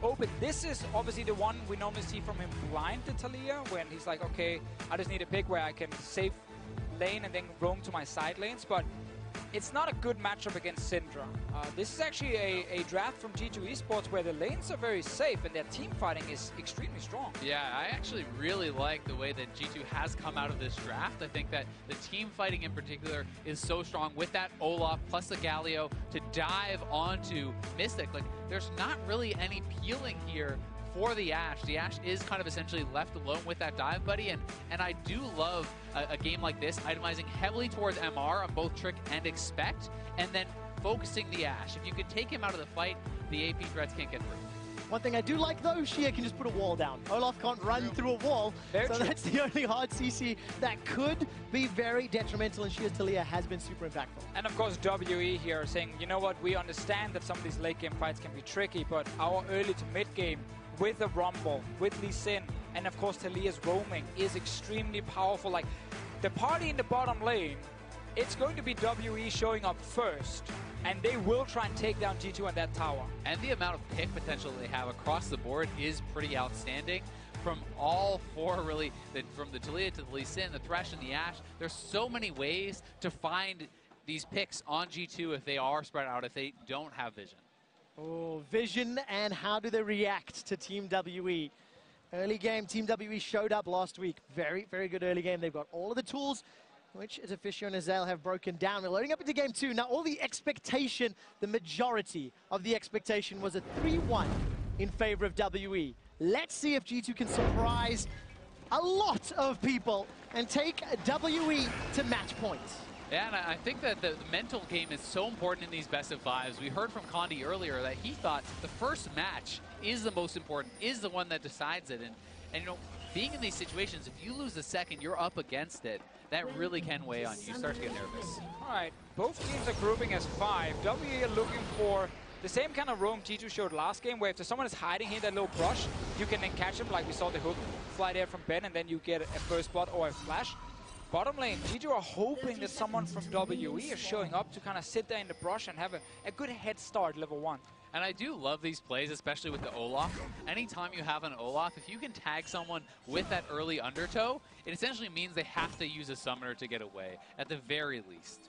open. This is obviously the one we normally see from him blind to Taliyah, when he's like, okay, I just need a pick where I can save lane and then roam to my side lanes, but it's not a good matchup against Syndra. This is actually a draft from G2 Esports where the lanes are very safe and their team fighting is extremely strong. Yeah, I actually really like the way that G2 has come out of this draft. I think that the team fighting in particular is so strong with that Olaf plus the Galio to dive onto Mystic. Like, there's not really any peeling here for the Ashe. The Ashe is kind of essentially left alone with that dive buddy, and I do love a game like this, itemizing heavily towards MR on both Trick and Expect, and then focusing the Ashe. If you could take him out of the fight, the AP threats can't get through. One thing I do like though, Xia can just put a wall down. Olaf can't run through a wall, so that's the only hard CC that could be very detrimental, and Xia's Taliyah has been super impactful. And of course WE here saying, you know what, we understand that some of these late game fights can be tricky, but our early to mid game with the Rumble, with Lee Sin, and of course Taliyah's roaming is extremely powerful. Like, the party in the bottom lane, it's going to be WE showing up first, and they will try and take down G2 on that tower. And the amount of pick potential they have across the board is pretty outstanding. From all four, really, from the Taliyah to the Lee Sin, the Thresh, and the Ashe, there's so many ways to find these picks on G2 if they are spread out, if they don't have vision. Oh, vision, and how do they react to Team WE? Early game, Team WE showed up last week. Very, very good early game. They've got all of the tools, which as Officio and Azael have broken down. We're loading up into game 2. Now, all the expectation, the majority of the expectation was a 3-1 in favor of WE. Let's see if G2 can surprise a lot of people and take WE to match points. Yeah, and I think that the mental game is so important in these best of fives. We heard from Condi earlier that he thought the first match is the most important, is the one that decides it. And you know, being in these situations, if you lose the second, you're up against it. That really can weigh on you. You start to get nervous. All right, both teams are grouping as 5. WE are looking for the same kind of roam G2 showed last game, where if someone is hiding here in that little brush, you can then catch him, like we saw the hook fly there from Ben, and then you get a first blood or a flash. Bottom lane, G2 are hoping that someone from WE is showing up to kind of sit there in the brush and have a good head start level 1. And I do love these plays, especially with the Olaf. Anytime you have an Olaf, if you can tag someone with that early undertow, it essentially means they have to use a summoner to get away, at the very least.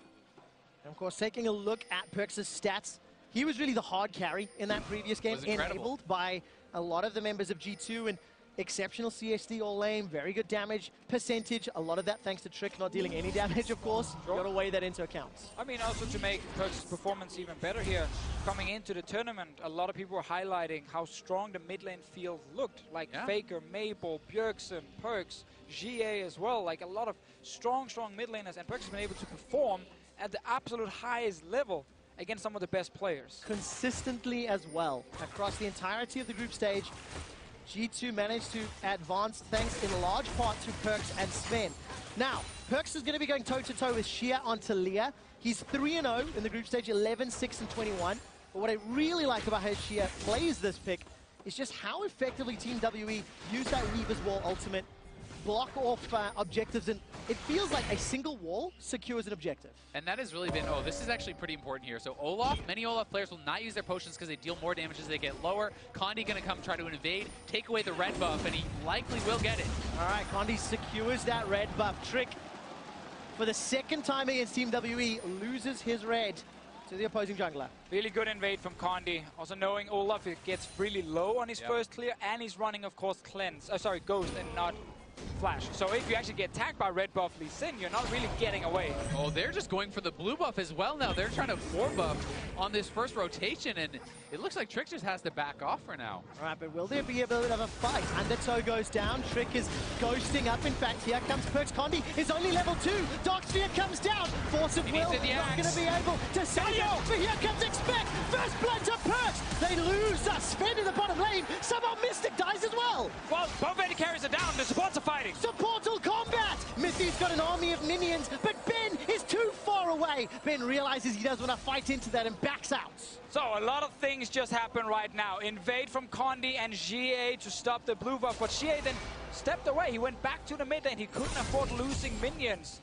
And of course, taking a look at Perkz' stats, he was really the hard carry in that previous game, enabled by a lot of the members of G2, and exceptional CSD all lane, very good damage percentage. A lot of that thanks to Trick not dealing any damage, of course. You've got to weigh that into account. I mean, also to make Perkz' performance even better here, coming into the tournament, a lot of people were highlighting how strong the mid lane field looked. Like Faker, Mabel, Bjergsen, Perkz, GA as well. Like a lot of strong mid laners, and Perkz has been able to perform at the absolute highest level against some of the best players. Consistently as well. Across the entirety of the group stage, G2 managed to advance thanks in large part to Perkz and Sven. Now, Perkz is going to be going toe-to-toe with Xia on Taliyah. He's 3-0 in the group stage, 11, 6, and 21. But what I really like about how Xia plays this pick is just how effectively Team WE use that Weaver's Wall ultimate, block off objectives, and it feels like a single wall secures an objective. And that has really been, this is actually pretty important here. So Olaf, many Olaf players will not use their potions because they deal more damage as they get lower. Condi gonna come try to invade, take away the red buff, and he likely will get it. All right, Condi secures that red buff. Trick, for the second time against Team WE, loses his red to the opposing jungler. Really good invade from Condi. Also knowing Olaf gets really low on his first clear, and he's running, of course, Ghost and not Flash. So if you actually get tagged by red buff Lee Sin, you're not really getting away. Oh, they're just going for the blue buff as well now. They're trying to 4-buff on this first rotation, and it looks like Trick just has to back off for now. All right, but will there be a bit of a fight? Undertow goes down. Trick is ghosting up. In fact, here comes Perkz. Condi is only level 2. Darksphere comes down. Force of Will not going to be able to save it. But here comes Expect. First blood to Perkz. They lose Sven in the bottom lane. Somehow Mystic dies as well. Well, both AD carries are down. The supports are fighting. Supportal combat! Mithy's got an army of minions, but Ben is too far away. Ben realizes he doesn't want to fight into that and backs out. So a lot of things just happen right now. Invade from Condi and GA to stop the blue buff, but GA then stepped away. He went back to the mid lane. He couldn't afford losing minions.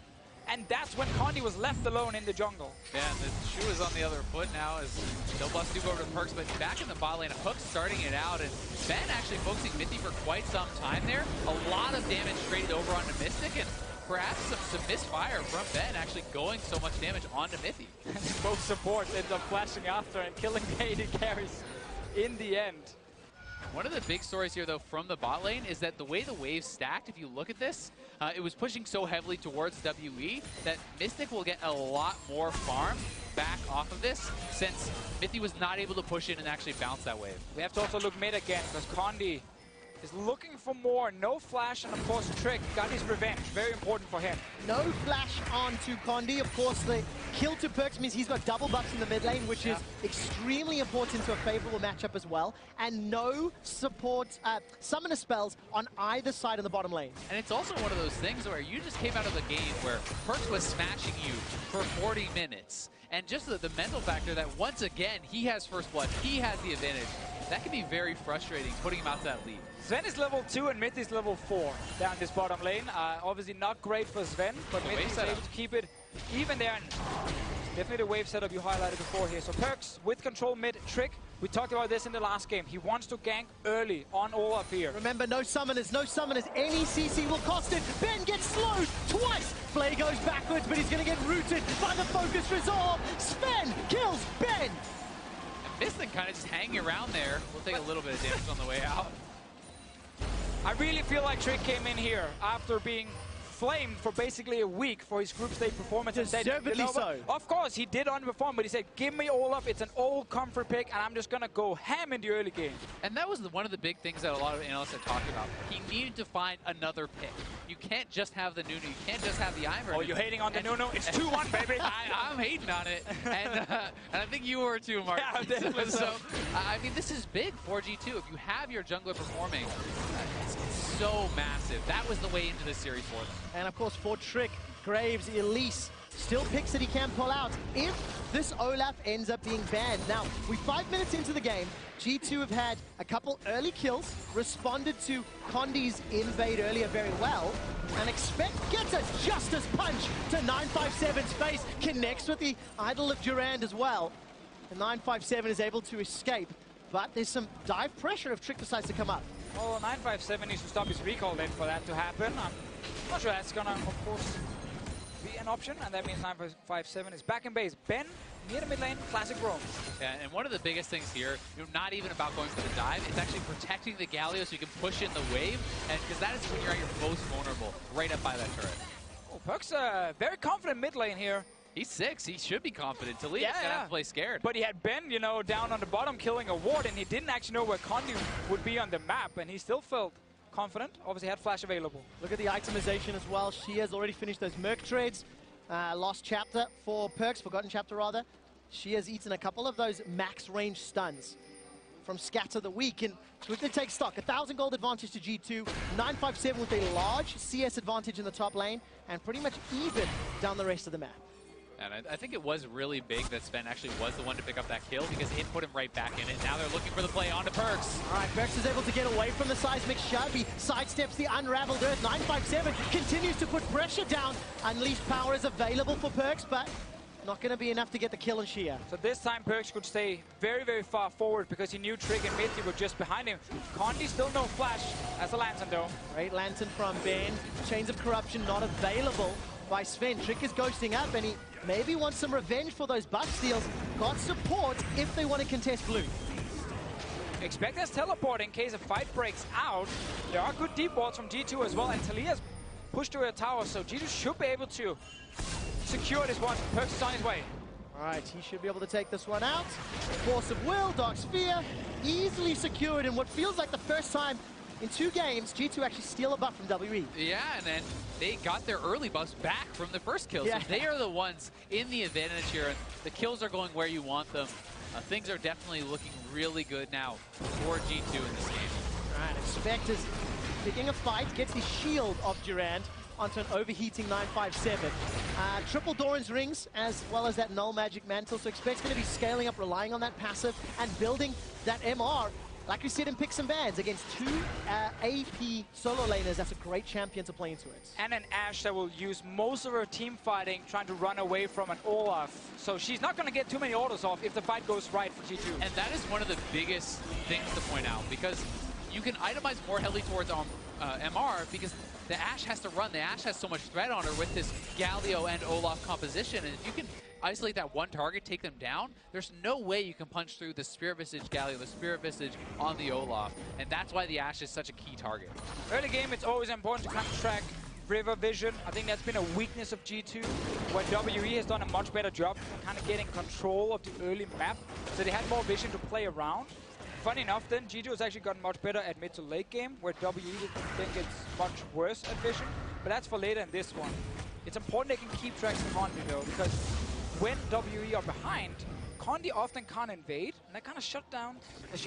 and that's when Condi was left alone in the jungle. Yeah, and the shoe is on the other foot now as they'll bust do go over to Perks, but back in the bot lane, Hook starting it out, and Ben actually focusing Mithy for quite some time there. A lot of damage traded over onto Mystic, and perhaps some misfire from Ben actually going so much damage onto Mithy. Both supports end up flashing after and killing the AD carries in the end. One of the big stories here, though, from the bot lane is that the way the waves stacked, if you look at this, it was pushing so heavily towards WE that Mystic will get a lot more farm back off of this, since Mithy was not able to push in and actually bounce that wave. We have to also look mid again, because Condi is looking for more. No flash, and of course Trick got his revenge. Very important for him. No flash onto Condi. Of course, the kill to Perks means he's got double buffs in the mid lane, which is extremely important to a favorable matchup as well. And no support summoner spells on either side of the bottom lane. And it's also one of those things where you just came out of the game where Perks was smashing you for 40 minutes. And just the mental factor that once again, he has first blood, he has the advantage. That can be very frustrating, putting him out to that lead. Sven is level 2 and Myth is level 4 down this bottom lane. Obviously not great for Sven, but Myth is able to keep it even there. And definitely the wave setup you highlighted before here. So Perks with control mid, Trick. We talked about this in the last game. He wants to gank early on all up here. Remember, no summoners, no summoners. Any CC will cost it. Ben gets slowed twice. Flay goes backwards, but he's going to get rooted by the focus resolve. Sven kills Ben. Mystic kind of just hanging around there. We'll take a little bit of damage on the way out. I really feel like Trick came in here after being flamed for basically a week for his group stage performance. Deservedly and said, so. Of course, he did underperform, but he said, give me all up. It's an old comfort pick, and I'm just going to go ham in the early game. And that was one of the big things that a lot of analysts have talked about. He needed to find another pick. You can't just have the Nunu. You can't just have the Ivern. Oh, you're hating on the Nunu? It's 2-1, baby. I'm hating on it. And I think you were too, Mark. Yeah, definitely so. I mean, this is big for G2. If you have your jungler performing, it's so massive. That was the way into this series for them. And of course, for Trick, Graves, Elise, still picks that he can pull out if this Olaf ends up being banned. Now, we're 5 minutes into the game. G2 have had a couple early kills, responded to Condi's invade earlier very well, and Expect gets a Justice Punch to 957's face, connects with the Idol of Durand as well. And 957 is able to escape, but there's some dive pressure if Trick decides to come up. Oh, 957 needs to stop his recall then for that to happen. I'm not sure that's gonna, of course, be an option, and that means 957 is back in base. Ben, near the mid lane, classic roam. Yeah, and one of the biggest things here, not even about going for the dive, it's actually protecting the Galio so you can push in the wave, and because that is when you're at your most vulnerable, right up by that turret. Oh, Perk's very confident mid lane here. He's 6. He should be confident. Talia's gonna have to play scared. But he had Ben, you know, down on the bottom killing a ward, and he didn't actually know where Condi would be on the map, and he still felt confident. Obviously had flash available. Look at the itemization as well. She has already finished those Merc trades. Lost chapter for Perks, forgotten chapter rather. She has eaten a couple of those max range stuns from Scatter the Week, and quickly take stock. 1,000 gold advantage to G2, 957 with a large CS advantage in the top lane, and pretty much even down the rest of the map. And I think it was really big that Sven actually was the one to pick up that kill because it put him right back in it. Now they're looking for the play onto Perks. All right, Perks is able to get away from the seismic shove. He sidesteps the unraveled earth. 957 continues to put pressure down. Unleashed power is available for Perks, but not going to be enough to get the kill on Shia. So this time Perks could stay very, very far forward because he knew Trick and Mithy were just behind him. Condi still no flash as a Lantern though. Great Lantern from Ben. Chains of Corruption not available by Sven. Trick is ghosting up, and he maybe wants some revenge for those buff steals. Got support if they want to contest blue. Expect us teleport in case a fight breaks out. There are good deep walls from G2 as well, and Talia's pushed to her tower, so G2 should be able to secure this one. Perks is on his way. All right, he should be able to take this one out. Force of Will, Dark Sphere, easily secured in what feels like the first time in 2 games, G2 actually steal a buff from WE. Yeah, and then they got their early buffs back from the first kill. Yeah. So they are the ones in the advantage here, and the kills are going where you want them. Things are definitely looking really good now for G2 in this game. All right, Expect is picking a fight, gets the shield of Durand onto an overheating 957. Triple Doran's rings, as well as that null magic mantle, so Expect's going to be scaling up, relying on that passive, and building that MR like we said in Picks and Bans, against two AP solo laners, that's a great champion to play into it. And an Ashe that will use most of her team fighting trying to run away from an Olaf. So she's not going to get too many autos off if the fight goes right for G2. And that is one of the biggest things to point out, because you can itemize more heavily towards MR because the Ashe has to run. The Ashe has so much threat on her with this Galio and Olaf composition. And if you can isolate that one target, take them down, there's no way you can punch through the Spirit Visage Galio, the Spirit Visage on the Olaf. And that's why the Ashe is such a key target. Early game, it's always important to kind of track river vision. I think that's been a weakness of G2, where WE has done a much better job kind of getting control of the early map. So they had more vision to play around. Funny enough, then, G2 has actually gotten much better at mid to late game, where WE think it's much worse at vision. But that's for later in this one. It's important they can keep tracks of Condi, though, because when WE are behind, Condi often can't invade, and that kind of shuts down his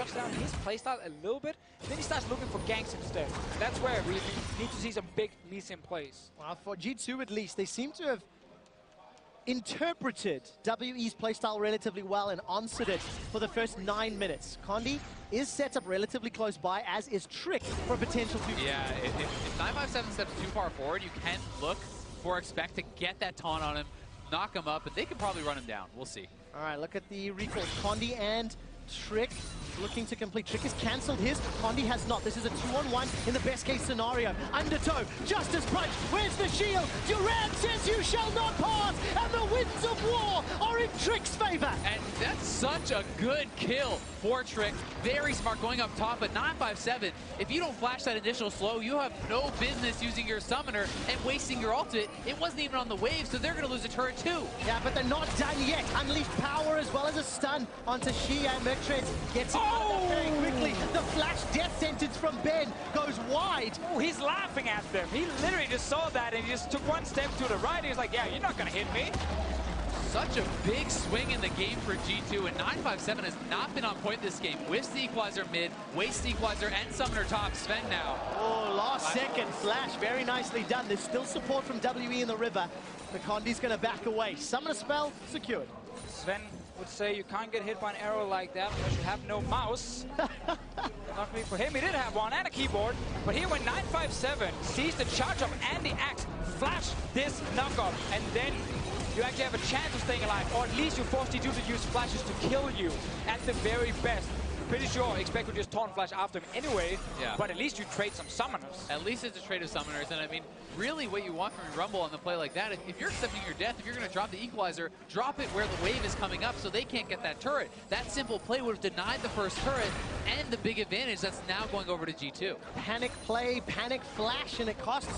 playstyle a little bit. Then he starts looking for ganks instead. That's where we need to see some big Lee Sin plays. Well, for G2 at least, they seem to have interpreted WE's playstyle relatively well and answered it for the first 9 minutes. Condi is set up relatively close by, as is Trick for a potential 2. Yeah, if 957 steps too far forward, you can look for Expect to get that taunt on him, knock him up, but they could probably run him down. We'll see. All right, look at the recalls. Condi and Trick looking to complete. Trick has cancelled his. Condi has not. This is a 2-on-1 in the best case scenario. Undertow, Justice Punch. Where's the shield? Durant says you shall not pass, and the winds of war are in Trick's favor. And that's such a good kill for Trick. Very smart going up top, but 957, if you don't flash that initial slow, you have no business using your summoner and wasting your ultimate. It wasn't even on the wave, so they're going to lose a turret too. Yeah, but they're not done yet. Unleashed power as well as a stun onto Shia, and Mertrex gets it very quickly. The flash death sentence from Ben goes wide. Oh, he's laughing at them. He literally just saw that and he just took one step to the right. He was like, yeah, you're not going to hit me. Such a big swing in the game for G2, and 957 has not been on point this game. Whiffs the equalizer mid, wastes the equalizer, and summoner top. Sven now. Oh, last second flash. Very nicely done. There's still support from WE in the river. The Condi's going to back away. Summoner spell secured. Sven would say you can't get hit by an arrow like that unless you have no mouse. Luckily for him, he did have one and a keyboard. But here when 957 sees the charge up and the axe, flash this knockoff, and then you actually have a chance of staying alive, or at least you force D2 to use flashes to kill you at the very best. Pretty sure Expect would just taunt flash after him anyway, but at least you trade some summoners. At least it's a trade of summoners, and I mean, really what you want from your Rumble on the play like that, if you're accepting your death, if you're going to drop the equalizer, drop it where the wave is coming up so they can't get that turret. That simple play would have denied the first turret and the big advantage that's now going over to G2. Panic play, panic flash, and it costs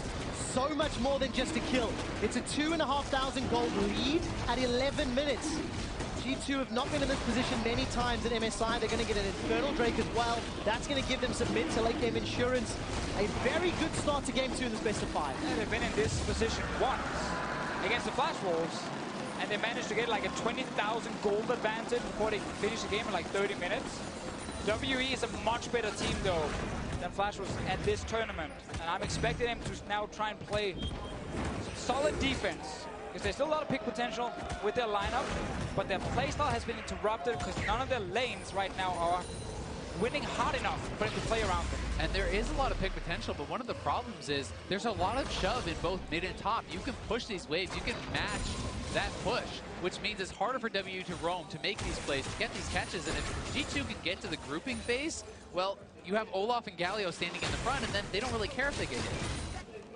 so much more than just a kill. It's a 2,500 gold lead at 11 minutes. G2 have not been in this position many times at MSI. They're going to get an Infernal Drake as well. That's going to give them some mid to late game insurance. A very good start to Game 2 in this best of 5. Yeah, they've been in this position once against the Flash Wolves, and they managed to get like a 20,000 gold advantage before they finish the game in like 30 minutes. WE is a much better team though than Flash Wolves at this tournament, and I'm expecting them to now try and play solid defense. Because there's still a lot of pick potential with their lineup, but their playstyle has been interrupted because none of their lanes right now are winning hard enough for them to play around them. And there is a lot of pick potential, but one of the problems is there's a lot of shove in both mid and top. You can push these waves, you can match that push, which means it's harder for W to roam, to make these plays, to get these catches. And if G2 can get to the grouping phase, well, you have Olaf and Galio standing in the front, and then they don't really care if they get hit.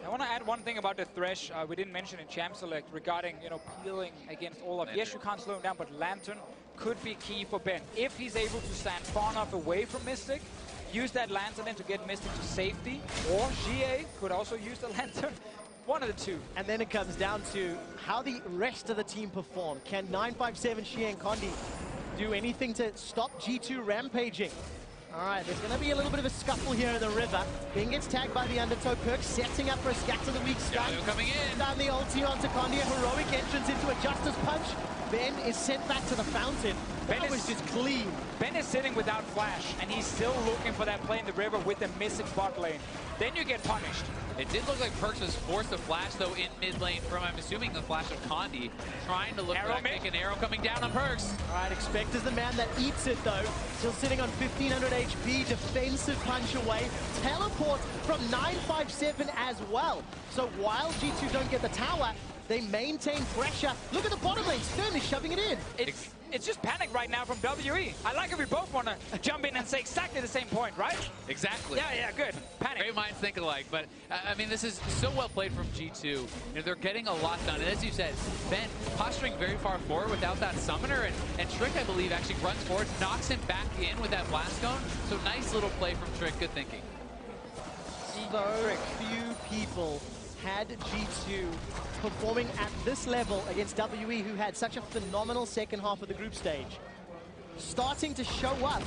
I want to add one thing about the Thresh we didn't mention in Champ Select regarding, peeling against Olaf. Lantern. Yes, you can't slow him down, but Lantern could be key for Ben. If he's able to stand far enough away from Mystic, use that Lantern then to get Mystic to safety, or GA could also use the Lantern. One of the two. And then it comes down to how the rest of the team perform. Can 957, Shia, and Condi do anything to stop G2 rampaging? All right, there's going to be a little bit of a scuffle here in the river. Ben gets tagged by the Undertow. Perk setting up for a scatter the weak stun. Galio coming in. Down the ulti onto Condi. A heroic entrance into a Justice Punch. Ben is sent back to the fountain. That was just clean. Ben is sitting without flash, and he's still looking for that play in the river with the missing bot lane. Then you get punished. It did look like Perks was forced to flash, though, in mid lane from, I'm assuming, the flash of Condi, trying to look for that kick, an arrow coming down on Perks. All right, Expect is the man that eats it, though. Still sitting on 1,500 HP, defensive punch away. Teleport from 957 as well. So while G2 don't get the tower, they maintain pressure. Look at the bottom lane. Stern is shoving it in. It's just panic right now from WE. I like if we both want to jump in and say exactly the same point, right? Exactly. Yeah, good. Panic. Great minds think alike. But, I mean, this is so well played from G2. You know, they're getting a lot done. And as you said, Ben posturing very far forward without that summoner. And Trick, I believe, actually runs forward, knocks him back in with that blast cone. So nice little play from Trick. Good thinking. So few people had G2 performing at this level against WE, who had such a phenomenal second half of the group stage. Starting to show up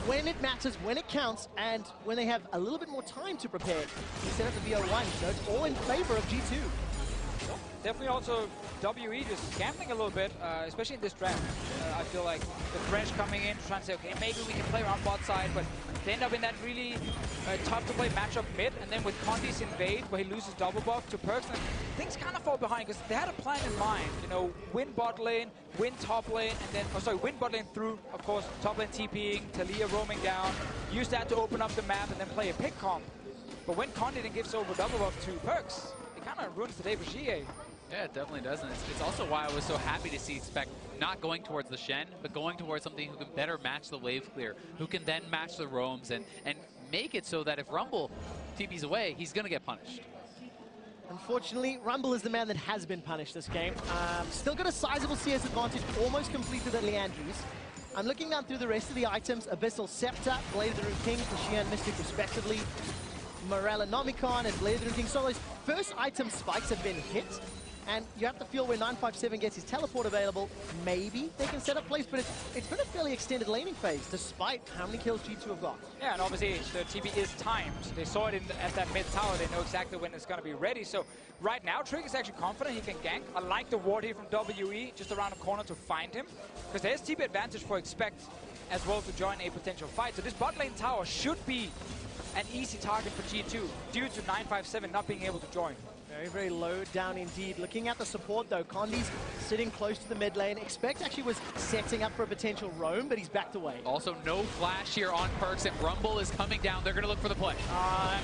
when it matters, when it counts, and when they have a little bit more time to prepare instead of the VO1. So it's all in favor of G2. Definitely also WE just gambling a little bit, especially in this draft. I feel like the Thresh coming in, trying to say, okay, maybe we can play around bot side, but they end up in that really tough to play matchup mid, and then with Condi's invade, where he loses double buff to Perks, and things kind of fall behind, because they had a plan in mind, you know, win bot lane, win top lane, and then, win bot lane through, of course, top lane TPing, Taliyah roaming down, use that to open up the map, and then play a pick comp. But when Condi then gives over double buff to Perks, it kind of ruins the day for GA. Yeah, it definitely does. And it's also why I was so happy to see Expect not going towards the Shen, but going towards something who can better match the wave clear, who can then match the roams and make it so that if Rumble TP's away, he's going to get punished. Unfortunately, Rumble is the man that has been punished this game. Still got a sizable CS advantage, almost completed at Leandri's. I'm looking down through the rest of the items. Abyssal Scepter, Blade of the Rune King, Kashyyyk and Mystic respectively. Morella Nomicon and Blade of the Rune King. So those first item spikes have been hit. And you have to feel where 957 gets his teleport available, maybe they can set up plays, but it's been a fairly extended laning phase, despite how many kills G2 have got. Yeah, and obviously the TP is timed. They saw it at that mid tower. They know exactly when it's going to be ready. So right now, Trick is actually confident he can gank. I like the ward here from WE, just around the corner to find him, because there's TP advantage for Expect as well to join a potential fight. So this bot lane tower should be an easy target for G2, due to 957 not being able to join. Very, very low down indeed. Looking at the support though, Condi's sitting close to the mid lane. Expect actually was setting up for a potential roam, but he's backed away. Also, no flash here on Perks, and Rumble is coming down. They're going to look for the play.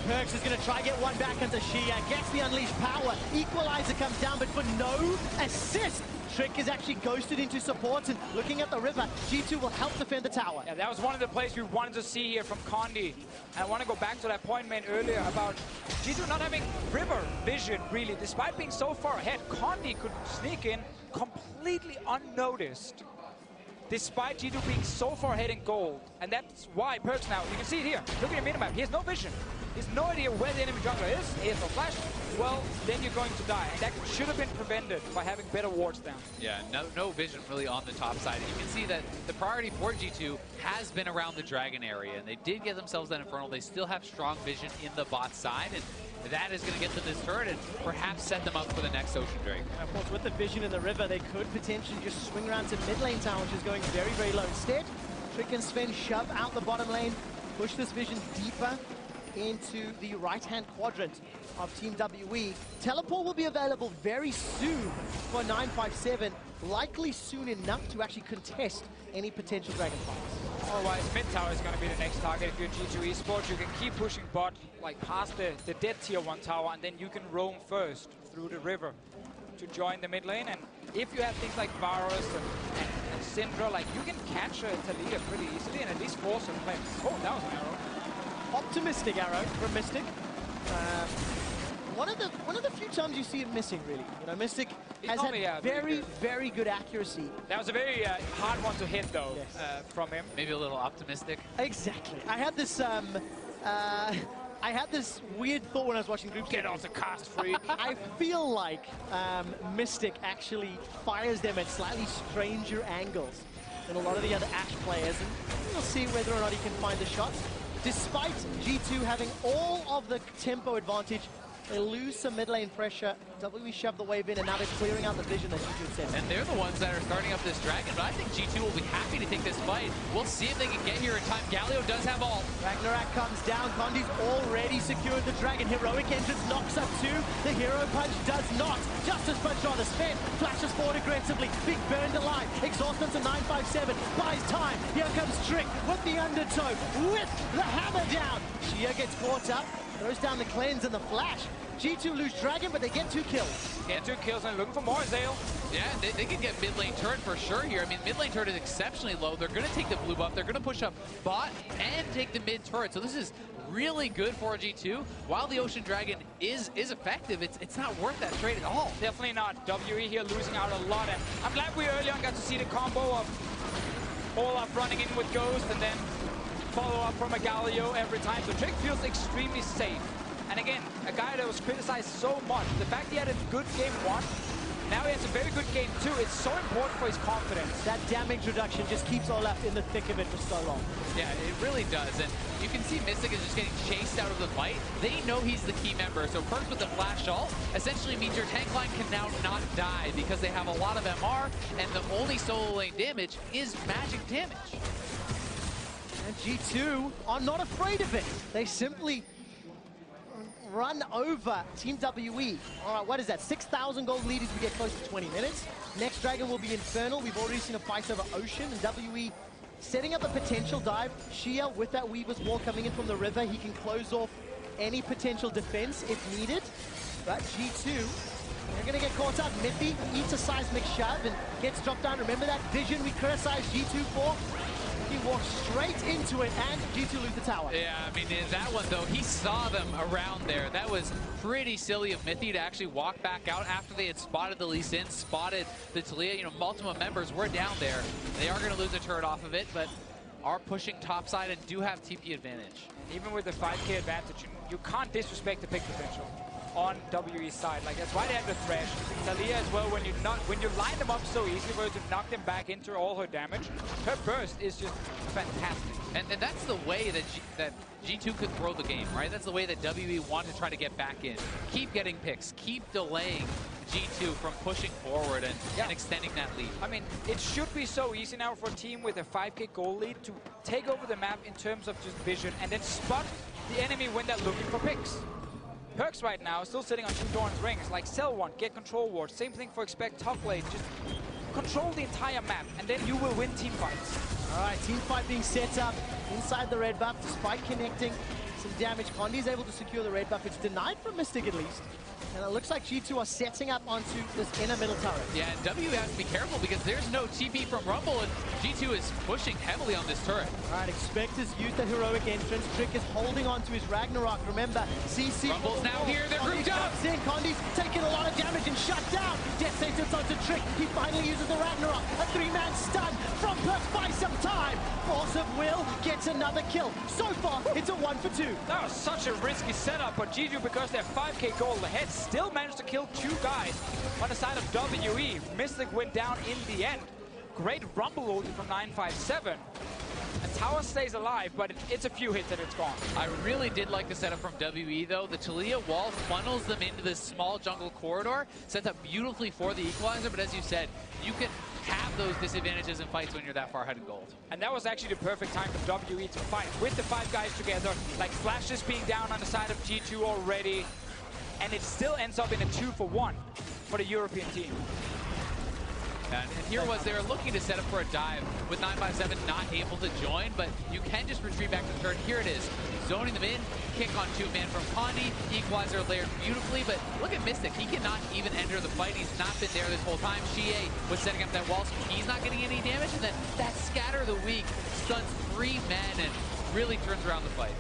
Perks is going to try to get one back into Shia. Gets the unleashed power. Equalizer comes down, but for no assist. Trick is actually ghosted into support, and looking at the river, G2 will help defend the tower. Yeah, that was one of the plays we wanted to see here from Condi. And I want to go back to that point made earlier about G2 not having river vision, really. Despite being so far ahead, Condi could sneak in completely unnoticed, despite G2 being so far ahead in gold. And that's why Perks now, you can see it here, look at the minimap, he has no vision. He has no idea where the enemy jungler is, he has no flash. Well, then you're going to die. And that should have been prevented by having better wards down. Yeah, no vision really on the top side. And you can see that the priority for G2 has been around the Dragon area. And they did get themselves that Infernal. They still have strong vision in the bot side. And that is going to get to this turret and perhaps set them up for the next Ocean Drake. And of course, with the vision in the river, they could potentially just swing around to mid lane tower, which is going very, very low. Instead, Trick and Sven shove out the bottom lane, push this vision deeper into the right-hand quadrant of Team WE. Teleport will be available very soon for 957, likely soon enough to actually contest any potential dragon fights. Otherwise, mid tower is going to be the next target. If you're G2 Esports, you can keep pushing bot, like past the dead tier 1 tower, and then you can roam first through the river to join the mid lane. And if you have things like Varus and Syndra, like you can catch Taliyah pretty easily and at least force her to play. Oh, that was an arrow. Optimistic arrow from Mystic. One of the few times you see him missing, really. You know, Mystic has had very good accuracy. That was a very hard one to hit, though, yes. From him. Maybe a little optimistic. Exactly. I had this weird thought when I was watching group. Get off the cast, freak. I feel like Mystic actually fires them at slightly stranger angles than a lot of the other Ashe players, and we'll see whether or not he can find the shots. Despite G2 having all of the tempo advantage, They lose some mid lane pressure. WWE shoved the wave in, and now they're clearing out the vision that G2 had sent. And they're the ones that are starting up this dragon, but I think G2 will be happy to take this fight. We'll see if they can get here in time. Galio does have ult. Ragnarok comes down. Condi's already secured the dragon. Heroic entrance knocks up 2. The hero punch does not. Justice punch on the spin. Flashes forward aggressively. Being burned alive. Exhaust onto 957. Buys time. Here comes Trick with the undertow. With the hammer down. Shia gets caught up. Throws down the cleanse and the flash. G2 lose dragon, but they get 2 kills. Get 2 kills and looking for more, Zale. Yeah, they can get mid lane turret for sure here. I mean, mid lane turret is exceptionally low. They're going to take the blue buff. They're going to push up bot and take the mid turret. So this is really good for G2. While the Ocean Dragon is effective, it's not worth that trade at all. Definitely not. WE here losing out a lot. And I'm glad we early on got to see the combo of Olaf running in with Ghost and then follow up from a Galio every time. So Trick feels extremely safe. And again, a guy that was criticized so much. The fact he had a good game 1, now he has a very good game 2. It's so important for his confidence. That damage reduction just keeps Olaf in the thick of it for so long. Yeah, it really does. And you can see Mystic is just getting chased out of the fight. They know he's the key member. So Perks with the flash ult essentially means your tank line can now not die because they have a lot of MR, and the only solo lane damage is magic damage. And G2 are not afraid of it. They simply run over Team WE. All right, what is that? 6,000 gold lead as we get close to 20 minutes. Next dragon will be Infernal. We've already seen a fight over Ocean, and WE setting up a potential dive. Shia with that Weaver's Wall coming in from the river. He can close off any potential defense if needed. But G2, they're going to get caught up. Miffy eats a seismic shove and gets dropped down. Remember that vision we criticized G2 for? He walks straight into it, and G2 lose the tower. Yeah, I mean, in that one, though, he saw them around there. That was pretty silly of Mithy to actually walk back out after they had spotted the Lee Sin, spotted the Talia. You know, multiple members were down there. They are going to lose a turret off of it, but are pushing topside and do have TP advantage. Even with the 5k advantage, you can't disrespect the pick potential on WE's side. Like, that's why they have the Thresh. Talia as well, when you line them up so easily, where to knock them back into all her damage, her burst is just fantastic. And that's the way that G2 could throw the game, right? That's the way that WE want to try to get back in. Keep getting picks, keep delaying G2 from pushing forward and extending that lead. I mean, it should be so easy now for a team with a 5k goal lead to take over the map in terms of just vision and then spot the enemy when they're looking for picks. Perks right now is still sitting on 2 Doran's rings, like sell one, get control ward. Same thing for expect top lane. Just control the entire map, and then you will win team fights. All right, team fight being set up inside the red buff, despite connecting some damage. Condi's able to secure the red buff. It's denied from Mystic at least. And it looks like G2 are setting up onto this inner middle turret. Yeah, and W has to be careful because there's no TP from Rumble, and G2 is pushing heavily on this turret. All right, Expect has used the heroic entrance. Trick is holding on to his Ragnarok. Remember, CC... Rumble's now here, they're grouped up! Condi's taking a lot of damage and shut down. Death Sentence onto Trick. He finally uses the Ragnarok. A 3-man stun from Perks by some time. Force of Will gets another kill. So far, it's a 1 for 2. That was such a risky setup, but G2, because they're 5k gold ahead, still managed to kill 2 guys on the side of WE. Mystic went down in the end. Great Rumble ulti from 957. And tower stays alive, but it's a few hits and it's gone. I really did like the setup from WE, though. The Talia wall funnels them into this small jungle corridor, sets up beautifully for the equalizer, but as you said, you can have those disadvantages in fights when you're that far ahead in gold. And that was actually the perfect time for WE to fight. With the 5 guys together, like Flashes being down on the side of G2 already, and it still ends up in a 2 for 1 for the European team. And here was, they were looking to set up for a dive with 957 not able to join, but you can just retreat back to the turret. Here it is, zoning them in, kick on 2-man from Condi, equalizer layered beautifully, but look at Mystic, he cannot even enter the fight. He's not been there this whole time. Shie was setting up that wall, so he's not getting any damage, and then that Scatter the Weak stuns 3 men and really turns around the fight.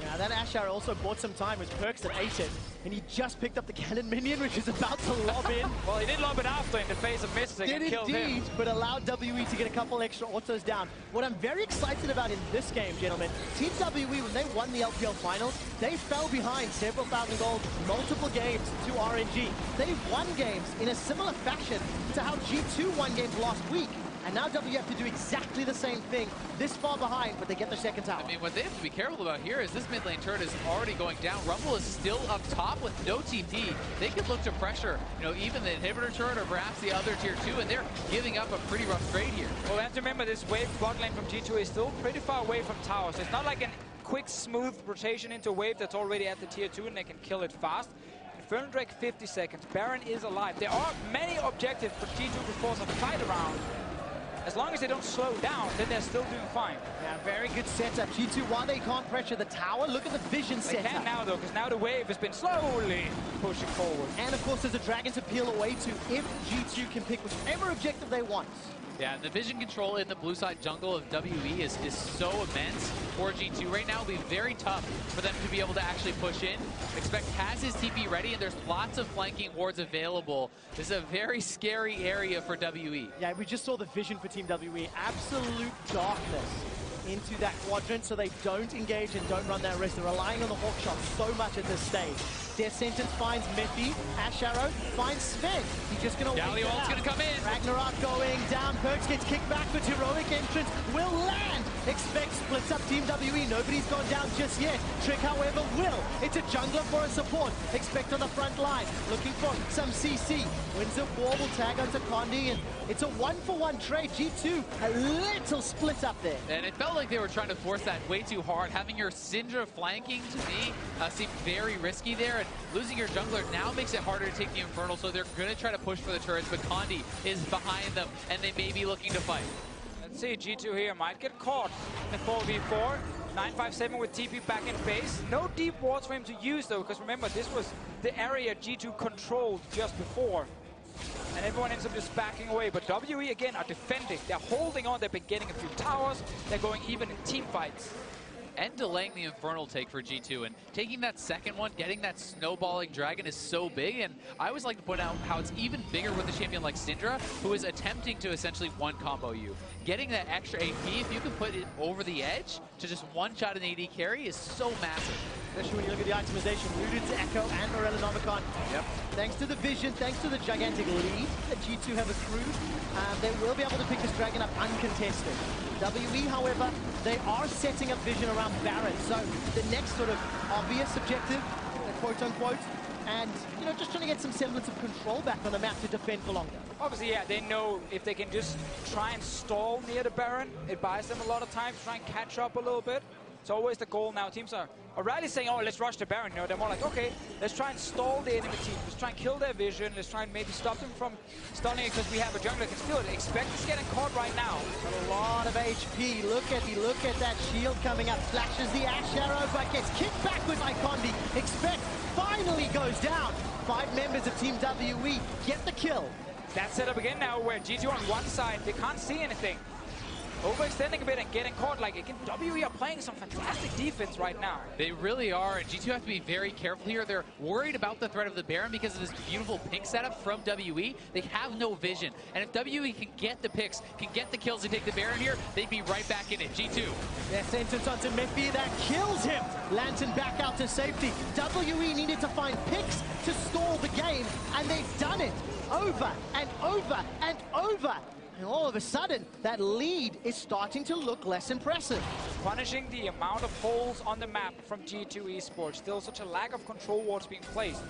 Yeah, that Ashar also bought some time with Perks that ate it, and he just picked up the cannon minion, which is about to lob in. Well, he did lob it after in the face of Mystic and killed him. But allowed WE to get a couple extra autos down. What I'm very excited about in this game, gentlemen, Team WE, when they won the LPL Finals, they fell behind several thousand gold, multiple games to RNG. They won games in a similar fashion to how G2 won games last week. And now W have to do exactly the same thing, this far behind, but they get the second tower. I mean, what they have to be careful about here is this mid lane turret is already going down. Rumble is still up top with no TP. They could look to pressure, you know, even the inhibitor turret or perhaps the other tier 2, and they're giving up a pretty rough trade here. Well, we have to remember this wave bot lane from G2 is still pretty far away from towers. It's not like a quick, smooth rotation into a wave that's already at the tier 2 and they can kill it fast. Infernal Drake, 50 seconds. Baron is alive. There are many objectives for G2 to force a fight around. As long as they don't slow down, then they're still doing fine. Yeah, very good setup. G2, while they can't pressure the tower, look at the vision setup. They can now, though, because now the wave has been slowly pushing forward. And, of course, there's a dragon to peel away to if G2 can pick whichever objective they want. Yeah, the vision control in the blue side jungle of WE is so immense for G2. Right now, it'll be very tough for them to be able to actually push in. Expect has his TP ready, and there's lots of flanking wards available. This is a very scary area for WE. Yeah, we just saw the vision for Team WE. Absolute darkness into that quadrant so they don't engage and don't run that risk. They're relying on the hawk shot so much at this stage. Death Sentence finds Miffy. Ash Arrow finds Sven. He's just going to wait it out. Gonna come in. Ragnarok going down. Perks gets kicked back, but heroic entrance will land. Expect splits up Team WE. Nobody's gone down just yet. Trick, however, will. It's a jungler for a support. Expect on the front line. Looking for some CC. Wins a war, will tag onto Condi, and it's a 1-for-1 trade. G2, a little split up there. And it felt like they were trying to force that way too hard. Having your Syndra flanking, to me, seemed very risky there. And losing your jungler now makes it harder to take the Infernal, so they're going to try to push for the turrets, but Condi is behind them, and they may be looking to fight. Let's see, G2 here might get caught in the 4v4. 957 with TP back in base. No deep wards for him to use, though, because remember, this was the area G2 controlled just before. And everyone ends up just backing away. But WE, again, are defending. They're holding on. They've been getting a few towers. They're going even in team fights. And delaying the Infernal take for G2, and taking that second one, getting that snowballing dragon is so big. And I always like to point out how it's even bigger with a champion like Syndra, who is attempting to essentially one-combo you. Getting that extra AP, if you can put it over the edge to just one-shot an AD carry, is so massive. Especially when you look at the itemization, rooted to Echo and Morella Novicon. Yep. Thanks to the vision, thanks to the gigantic lead that G2 have accrued, they will be able to pick this dragon up uncontested. WE, however, they are setting up vision around Baron, so the next sort of obvious objective, quote-unquote, and, you know, just trying to get some semblance of control back on the map to defend for longer. Obviously, yeah, they know if they can just try and stall near the Baron, it buys them a lot of time, try and catch up a little bit. It's always the goal now. Teams are rarely saying, oh, let's rush the Baron. You know, they're more like, okay, let's try and stall the enemy team. Let's try and kill their vision. Let's try and maybe stop them from stunning it because we have a jungler that can steal it. Expect us getting caught right now. Got a lot of HP. Look at that shield coming up. Flashes the Ash Arrow, but gets kicked backwards by Condi. Expect finally goes down. 5 members of Team WE get the kill. That setup again now where G2 on one side, they can't see anything. Overextending a bit and getting caught. Like, again, WE are playing some fantastic defense right now. They really are, and G2 have to be very careful here. They're worried about the threat of the Baron because of this beautiful pick setup from WE. They have no vision, and if WE can get the picks, can get the kills to take the Baron here, they'd be right back in it. G2. Their sentence onto Miffy, that kills him. Lantern back out to safety. WE needed to find picks to stall the game, and they've done it over and over and over. And all of a sudden, that lead is starting to look less impressive. Punishing the amount of holes on the map from G2 Esports. Still such a lack of control wards being placed.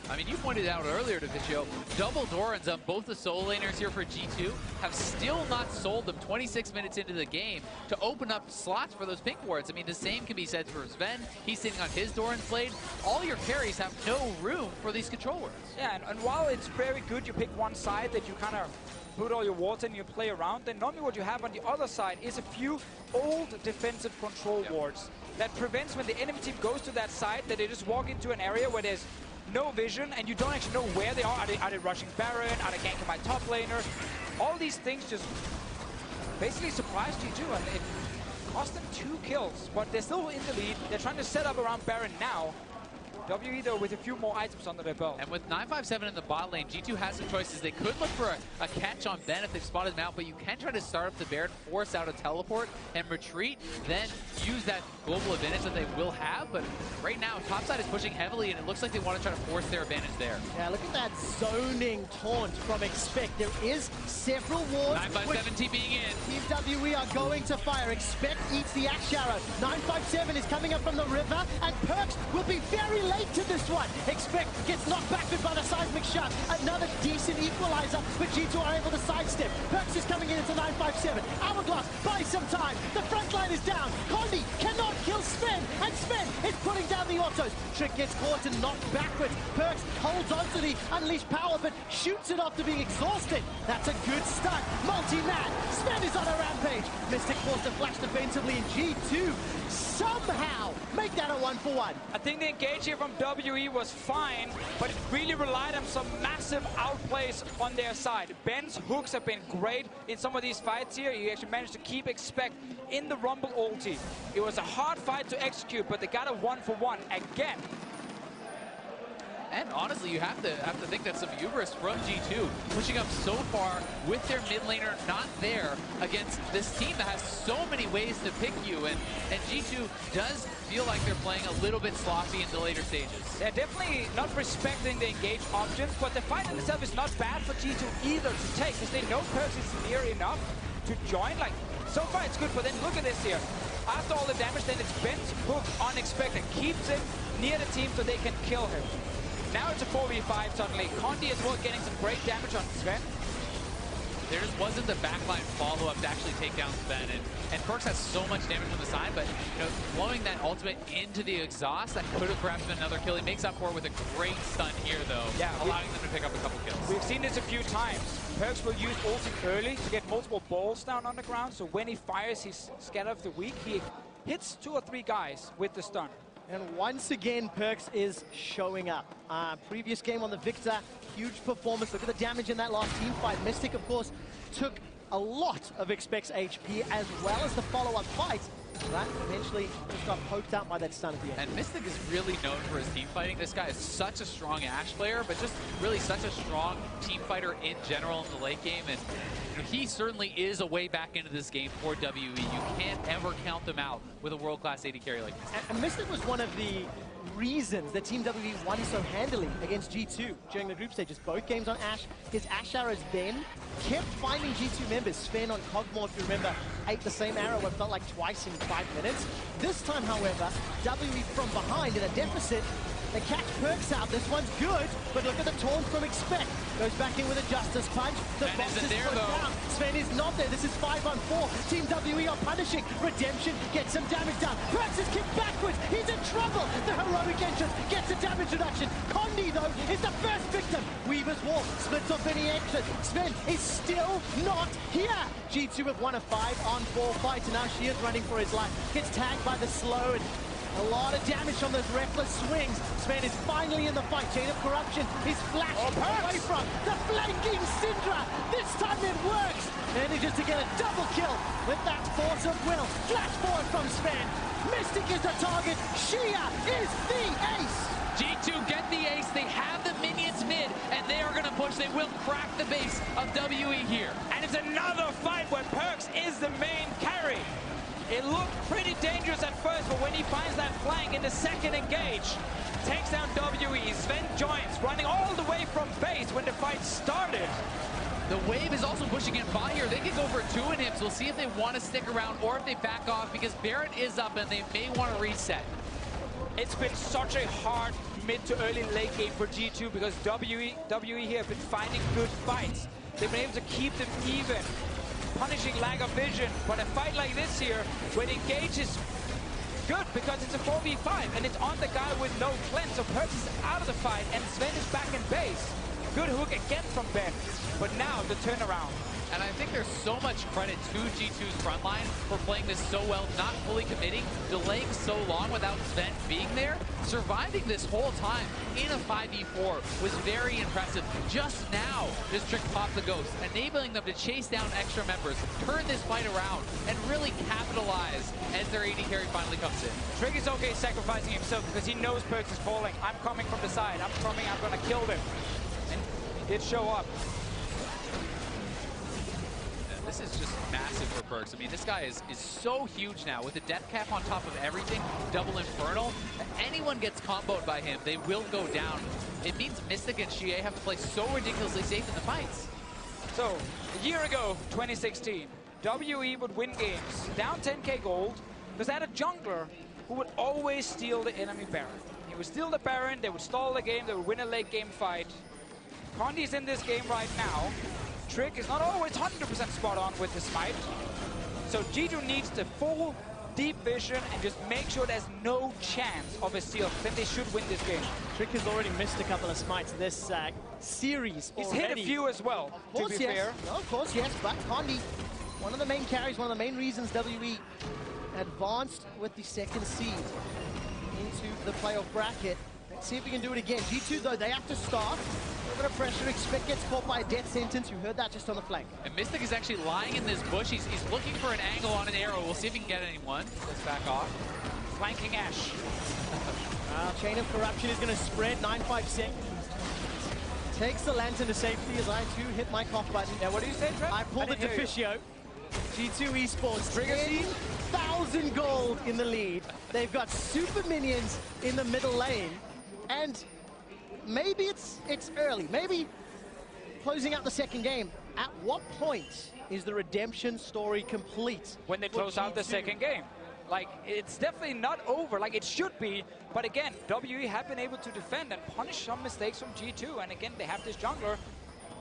I mean, you pointed out earlier to Vicio, double Dorans on both the solo laners here for G2 have still not sold them 26 minutes into the game to open up slots for those pink wards. I mean, the same can be said for Sven. He's sitting on his Doran blade. All your carries have no room for these control wards. Yeah, and while it's very good you pick one side that you kind of put all your wards in, you play around, then normally what you have on the other side is a few old defensive control wards that prevents when the enemy team goes to that side that they just walk into an area where there's no vision and you don't actually know where they are. Are they rushing Baron? Are they ganking my top laner? All these things just basically surprised you too, and it cost them 2 kills, but they're still in the lead. They're trying to set up around Baron now. WE, though, with a few more items under their belt. And with 957 in the bot lane, G2 has some choices. They could look for a catch on Ben if they've spotted him out, but you can try to start up the Baron, force out a teleport, and retreat, then use that global advantage that they will have. But right now, topside is pushing heavily, and it looks like they want to try to force their advantage there. Yeah, look at that zoning taunt from Expect. There is several wards. 957 TPing in. Team WE are going to fire. Expect eats the Axe Arrow. 957 is coming up from the river, and Perks will be very late to this one. Expect gets knocked backward by the seismic shot. Another decent equalizer, but G2 are able to sidestep. Perks is coming in into 957. Hourglass buys some time. The front line is down. Condi cannot kill Sven, and Sven is putting down the autos. Trick gets caught and knocked backwards. Perks holds on to the unleashed power, but shoots it after being exhausted. That's a good start. Multi-man. Sven is on a rampage. Mystic forced to flash defensively, and G2 somehow make that a 1-for-1. I think the engage here from WE was fine, but it really relied on some massive outplays on their side. Ben's hooks have been great in some of these fights here. He actually managed to keep Expect in the Rumble ulti. It was a hard fight to execute, but they got a 1-for-1 again. And honestly, you have to think that's some hubris from G2, pushing up so far with their mid laner not there against this team that has so many ways to pick you. And G2 does feel like they're playing a little bit sloppy in the later stages. They're definitely not respecting the engage options, but the fight in itself is not bad for G2 either to take, because they know Perks is near enough to join. Like, so far it's good, but then look at this here. After all the damage, then it's Ben's hook on Expect and keeps him near the team so they can kill him. Now it's a 4v5 suddenly. Condi as well getting some great damage on Sven. There just wasn't the backline follow-up to actually take down Sven. And Perks has so much damage from the side, but you know, blowing that ultimate into the exhaust, that could have perhaps been another kill. He makes up for it with a great stun here, though, yeah, allowing them to pick up a couple kills. We've seen this a few times. Perks will use ulti early to get multiple balls down on the ground, so when he fires his Scatter of the Weak, he hits 2 or 3 guys with the stun. And once again, Perks is showing up. Previous game on the Victor, huge performance. Look at the damage in that last team fight. Mystic, of course, took a lot of Expect's HP as well as the follow-up fight. That eventually just got poked out by that stun at the end. And Mystic is really known for his team fighting. This guy is such a strong Ashe player, but just really such a strong team fighter in general in the late game. And you know, he certainly is a way back into this game for WE. You can't ever count them out with a world-class AD carry like this. And Mystic was one of the reasons that Team WE won so handily against G2 during the group stages. Both games on Ashe. His Ashe arrows then kept finding G2 members. Sven on Cogmore, if you remember, ate the same arrow, it felt like twice in 5 minutes. This time, however, WE from behind in a deficit. They catch Perks out. This one's good, but look at the taunt from Expect. Goes back in with a Justice Punch. The box is put down. Sven is not there. This is 5-on-4. Team WE are punishing. Redemption gets some damage done. Perks is kicked backwards. He's in trouble. The heroic entrance gets a damage reduction. Condi, though, is the first victim. Weaver's Wall splits off any exit. Sven is still not here. G2 have won a 5-on-4 fight, and now she is running for his life. Gets tagged by the slow, and a lot of damage from those reckless swings. Sven is finally in the fight. Chain of Corruption is flashed away from the flanking Syndra. This time it works. Manages to get a double kill with that force of will. Flash forward from Sven. Mystic is the target. Shia is the ace. G2 get the ace. They have the minions mid, and they are going to push. They will crack the base of WE here. And it's another fight where Perks is the main carry. It looked pretty dangerous at first, but when he finds that flank in the second engage, takes down WE. Sven joins, running all the way from base when the fight started. The wave is also pushing in bot here. They can go for 2 inhibs. We'll see if they want to stick around or if they back off, because Baron is up and they may want to reset. It's been such a hard mid to early late game for G2 because WE here have been finding good fights. They've been able to keep them even, punishing lack of vision. But a fight like this here, when engage is good because it's a 4v5 and it's on the guy with no cleanse, so Perks is out of the fight and Sven is back in base. Good hook again from Ben, but now the turnaround. And I think there's so much credit to G2's front line for playing this so well, not fully committing, delaying so long without Sven being there. Surviving this whole time in a 5v4 was very impressive. Just now, this Trick popped the Ghost, enabling them to chase down extra members, turn this fight around, and really capitalize as their AD carry finally comes in. Trick is okay sacrificing himself because he knows Perks is falling. I'm coming from the side. I'm coming. I'm going to kill them. And he did show up. This is just massive for Perks. I mean, this guy is so huge now with the death cap on top of everything, double Infernal. If anyone gets comboed by him, they will go down. It means Mystic and Xie have to play so ridiculously safe in the fights. So, a year ago, 2016, WE would win games, down 10k gold, because they had a jungler who would always steal the enemy Baron. He would steal the Baron, they would stall the game, they would win a late game fight. Condi's in this game right now. Trick is not always 100% spot on with the smite. So G2 needs the full deep vision and just make sure there's no chance of a steal. Then they should win this game. Trick has already missed a couple of smites this series He's already. hit a few as well, Of course, to be yes. fair. No, of course, yes, but Condi, one of the main carries, one of the main reasons WE advanced with the second seed into the playoff bracket. Let's see if we can do it again. G2, though, they have to start. A little bit of pressure. Expect gets caught by a death sentence. You heard that just on the flank. And Mystic is actually lying in this bush. He's looking for an angle on an arrow. We'll see if he can get anyone. Just back off. Flanking Ash. Chain of Corruption is going to spread. 956. Takes the Lantern to safety as I, too, hit my cough button. Yeah, what do you say, Trev? I pulled it to Fischio. G2 Esports, Trigger seed. 10,000 gold in the lead. They've got super minions in the middle lane. And maybe it's early. Maybe closing out the second game. At what point is the redemption story complete? When they close out the second game. Like, it's definitely not over, like it should be. But again, WE have been able to defend and punish some mistakes from G2. And again, they have this jungler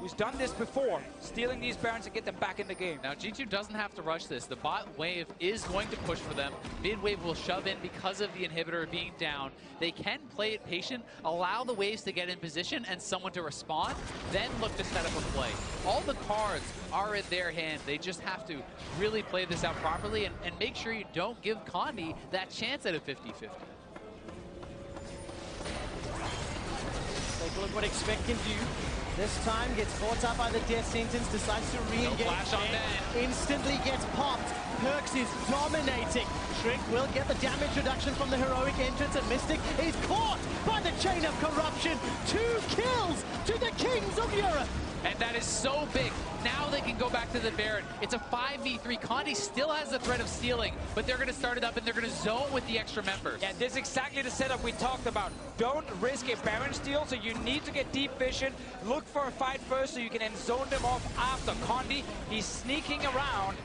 who's done this before, stealing these Barons and get them back in the game. Now, G2 doesn't have to rush this. The bot wave is going to push for them. Mid wave will shove in because of the inhibitor being down. They can play it patient, allow the waves to get in position and someone to respond, then look to set up a play. All the cards are in their hand. They just have to really play this out properly and make sure you don't give Condi that chance at a 50-50. Take a look what Expect can do. This time gets caught up by the death sentence, decides to re-engage. No flash on Ben. Instantly gets popped. Perks is dominating. Trick will get the damage reduction from the heroic entrance, and Mystic is caught by the Chain of Corruption. 2 kills to the Kings of Europe. And that is so big. Now they can go back to the Baron. It's a 5v3. Condi still has the threat of stealing, but they're going to start it up and they're going to zone with the extra members. Yeah, this is exactly the setup we talked about. Don't risk a Baron steal, so you need to get deep vision. Look for a fight first so you can then zone them off after. Condi, he's sneaking around.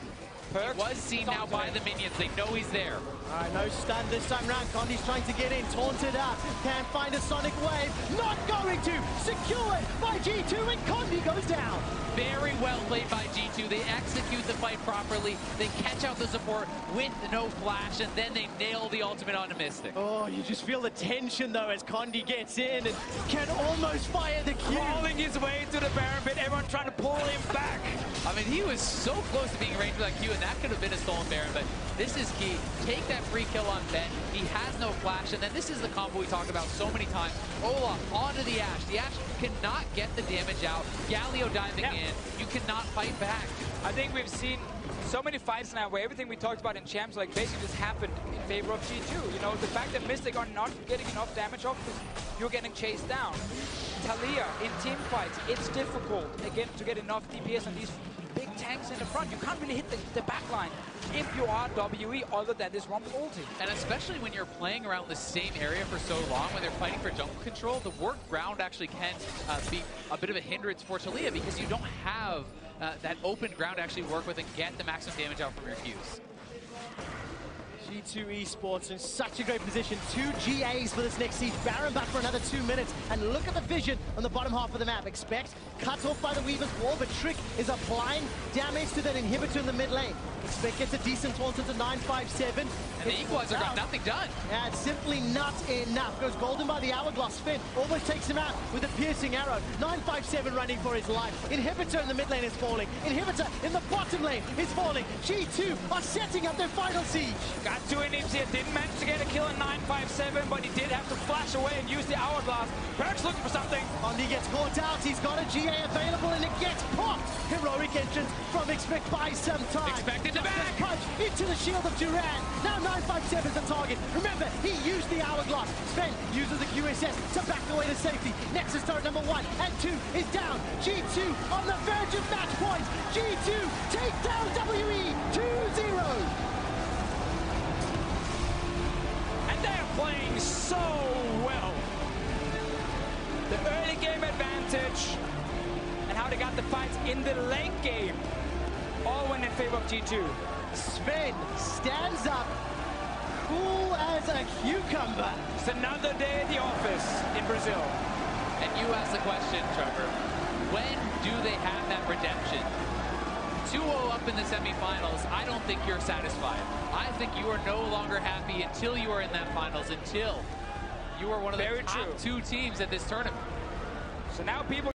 Perks He was seen now by the minions. They know he's there. All right, no stun this time round. Condi's trying to get in, taunted out. Can't find a Sonic Wave. Not going to. Secured by G2, and Condi goes down. Very well played by G2. They execute the fight properly. They catch out the support with no flash, and then they nail the ultimate onto Mystic. Oh, you just feel the tension, though, as Condi gets in and can almost fire the Q. crawling his way to the Baron pit, everyone trying to pull him back. I mean, he was so close to being ranged with that Q, and that could have been a stolen Baron, but this is key. Take that free kill on Ben. He has no flash, and then this is the combo we talked about so many times. Olaf onto the Ashe. The Ashe cannot get the damage out. Galio diving in. You cannot fight back. I think we've seen so many fights now where everything we talked about in Champs like basically just happened in favor of G2. You know, the fact that Mystic are not getting enough damage off because you're getting chased down. Talia in team fights, it's difficult again to get enough DPS on these big tanks in the front. You can't really hit the back line if you are WE other than this Rumble ulti. And especially when you're playing around the same area for so long, when they're fighting for jungle control, the work ground actually can be a bit of a hindrance for Talia because you don't have that open ground to actually work with and get the maximum damage out from your Qs. G2 Esports in such a great position. 2 GAs for this next siege. Baron back for another 2 minutes. And look at the vision on the bottom half of the map. Expect cut off by the Weaver's wall, but Trick is applying damage to that inhibitor in the mid lane. Expect gets a decent taunt into 957. And the Equalizer got nothing done. Yeah, it's simply nothing. not enough. Goes golden by the hourglass. Finn almost takes him out with a piercing arrow. 957 running for his life. Inhibitor in the mid lane is falling. Inhibitor in the bottom lane is falling. G2 are setting up their final siege. Got 2 inhibs here. Didn't manage to get a kill in 957, but he did have to flash away and use the hourglass. Perkz looking for something. Ondi gets caught out. He's got a GA available and it gets popped. Heroic entrance from Expect by some time. Expected to back. Punch into the shield of Duran. Now 957 is the target. Remember, he used the hourglass. Sven uses the QSS to back away to safety. Nexus turret number 1 and 2 is down. G2 on the verge of match point. G2 take down WE 2-0. And they're playing so well. The early game advantage and how they got the fights in the late game all went in favor of G2. Sven stands up, cool as a cucumber. It's another day at the office in Brazil. And you asked the question, Trevor, when do they have that redemption? 2-0 up in the semifinals, I don't think you're satisfied. I think you are no longer happy until you are in that finals, until you are one of the top 2 teams at this tournament. So now people